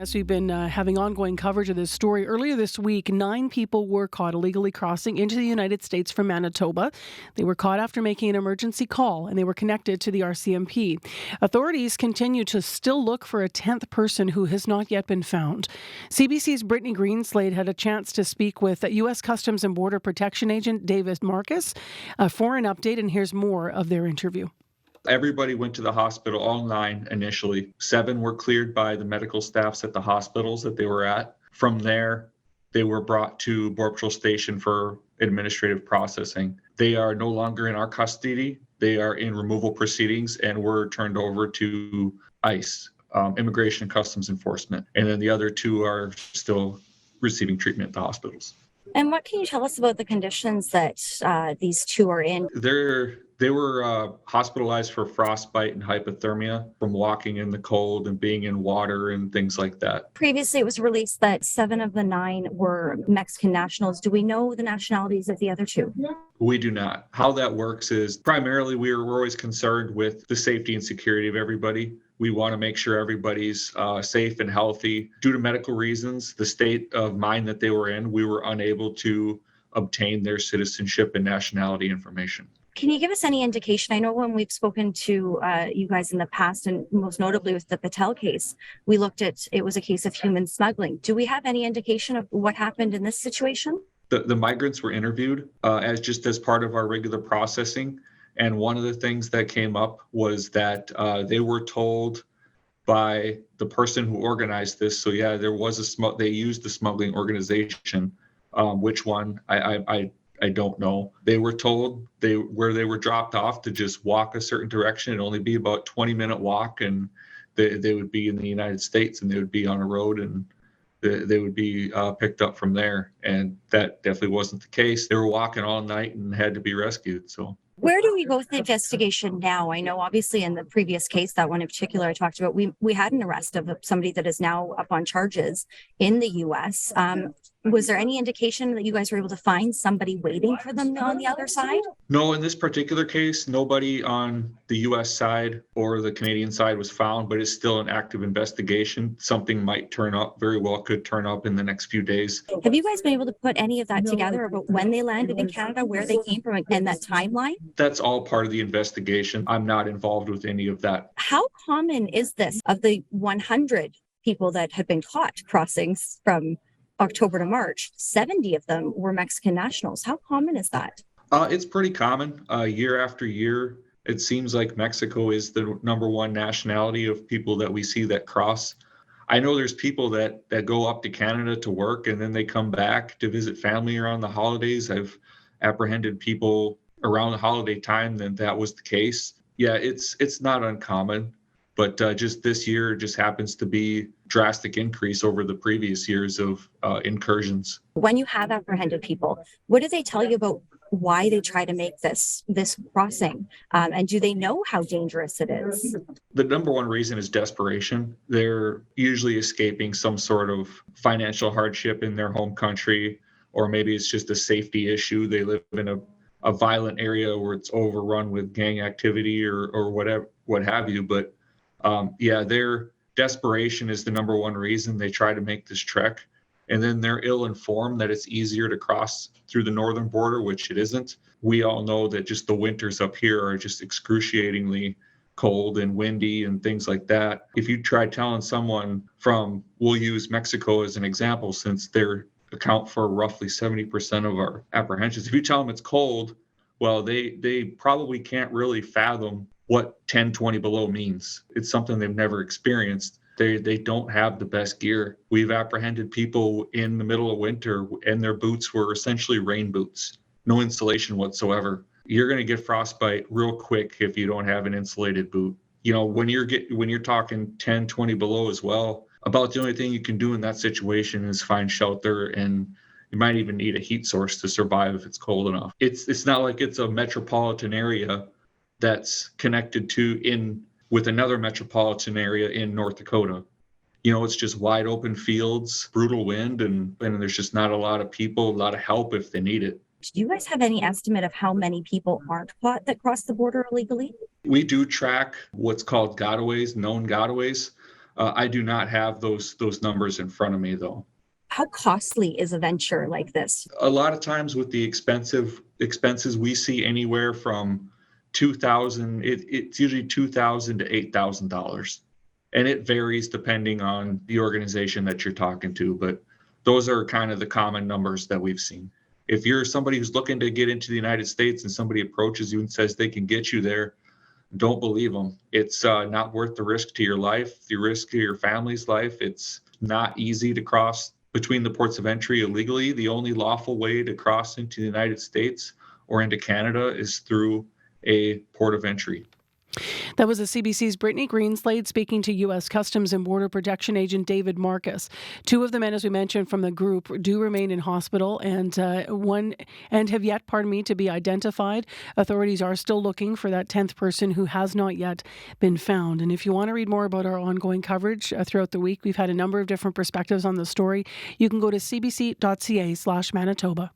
As we've been having ongoing coverage of this story, earlier this week, 9 people were caught illegally crossing into the United States from Manitoba. They were caught after making an emergency call, and they were connected to the RCMP. Authorities continue to still look for a 10th person who has not yet been found. CBC's Brittany Greenslade had a chance to speak with U.S. Customs and Border Protection Agent David Marcus for an update, and here's more of their interview. Everybody went to the hospital, all 9 initially. 7 were cleared by the medical staffs at the hospitals that they were at. From there, they were brought to Border Patrol Station for administrative processing. They are no longer in our custody. They are in removal proceedings and were turned over to ICE, Immigration and Customs Enforcement. And then the other 2 are still receiving treatment at the hospitals. And what can you tell us about the conditions that these 2 are in? They were hospitalized for frostbite and hypothermia from walking in the cold and being in water and things like that. Previously, it was released that 7 of the 9 were Mexican nationals. Do we know the nationalities of the other 2? We do not. How that works is primarily we're always concerned with the safety and security of everybody. We want to make sure everybody's safe and healthy. Due to medical reasons, the state of mind that they were in, we were unable to obtain their citizenship and nationality information. Can you give us any indication? I know when we've spoken to you guys in the past, and most notably with the Patel case, we looked at, it was a case of human smuggling. Do we have any indication of what happened in this situation? The migrants were interviewed as part of our regular processing. And one of the things that came up was that they were told by the person who organized this. So yeah, there was they used the smuggling organization. Which one? I don't know. They were told where they were dropped off to just walk a certain direction. It'd only be about 20-minute walk, and they would be in the United States, and they would be on a road, and they would be picked up from there. And that definitely wasn't the case. They were walking all night and had to be rescued. So. Where do we go with the investigation now? I know obviously in the previous case, that one in particular I talked about, we had an arrest of somebody that is now up on charges in the U.S. Was there any indication that you guys were able to find somebody waiting for them on the other side? No, in this particular case, nobody on the U.S. side or the Canadian side was found, but it's still an active investigation. Something might turn up, very well could turn up in the next few days. Have you guys been able to put any of that together about when they landed in Canada, where they came from, and that timeline? That's all part of the investigation. I'm not involved with any of that. How common is this? Of the 100 people that had been caught crossing from October to March, 70 of them were Mexican nationals. How common is that? It's pretty common. Year after year, it seems like Mexico is the number 1 nationality of people that we see that cross. I know there's people that go up to Canada to work and then they come back to visit family around the holidays. I've apprehended people around the holiday time, then that was the case. Yeah, it's not uncommon, but just this year just happens to be drastic increase over the previous years of incursions. When you have apprehended people, what do they tell you about why they try to make this crossing? And do they know how dangerous it is? The number 1 reason is desperation. They're usually escaping some sort of financial hardship in their home country, or maybe it's just a safety issue. They live in a violent area where it's overrun with gang activity or whatever, what have you. But their desperation is the number 1 reason they try to make this trek. And then they're ill-informed that it's easier to cross through the northern border, which it isn't. We all know that just the winters up here are just excruciatingly cold and windy and things like that. If you try telling someone we'll use Mexico as an example, since they're account for roughly 70% of our apprehensions. If you tell them it's cold, well, they probably can't really fathom what 10, 20 below means. It's something they've never experienced. They don't have the best gear. We've apprehended people in the middle of winter and their boots were essentially rain boots, no insulation whatsoever. You're going to get frostbite real quick if you don't have an insulated boot. You know, when you're talking 10, 20 below as well, about the only thing you can do in that situation is find shelter, and you might even need a heat source to survive if it's cold enough. It's not like it's a metropolitan area that's connected with another metropolitan area in North Dakota. You know, it's just wide open fields, brutal wind, and there's just not a lot of people, a lot of help if they need it. Do you guys have any estimate of how many people aren't caught that cross the border illegally? We do track what's called gotaways, known gotaways. I do not have those numbers in front of me, though. How costly is a venture like this? A lot of times with the expenses, we see anywhere from it's usually $2,000 to $8,000, and it varies depending on the organization that you're talking to. But those are kind of the common numbers that we've seen. If you're somebody who's looking to get into the United States and somebody approaches you and says they can get you there, don't believe them. It's not worth the risk to your life, the risk to your family's life. It's not easy to cross between the ports of entry illegally. The only lawful way to cross into the United States or into Canada is through a port of entry. That was a CBC's Brittany Greenslade speaking to U.S. Customs and Border Protection Agent David Marcus. Two of the men, as we mentioned, from the group do remain in hospital and have yet, to be identified. Authorities are still looking for that 10th person who has not yet been found. And if you want to read more about our ongoing coverage throughout the week, we've had a number of different perspectives on the story. You can go to cbc.ca/Manitoba.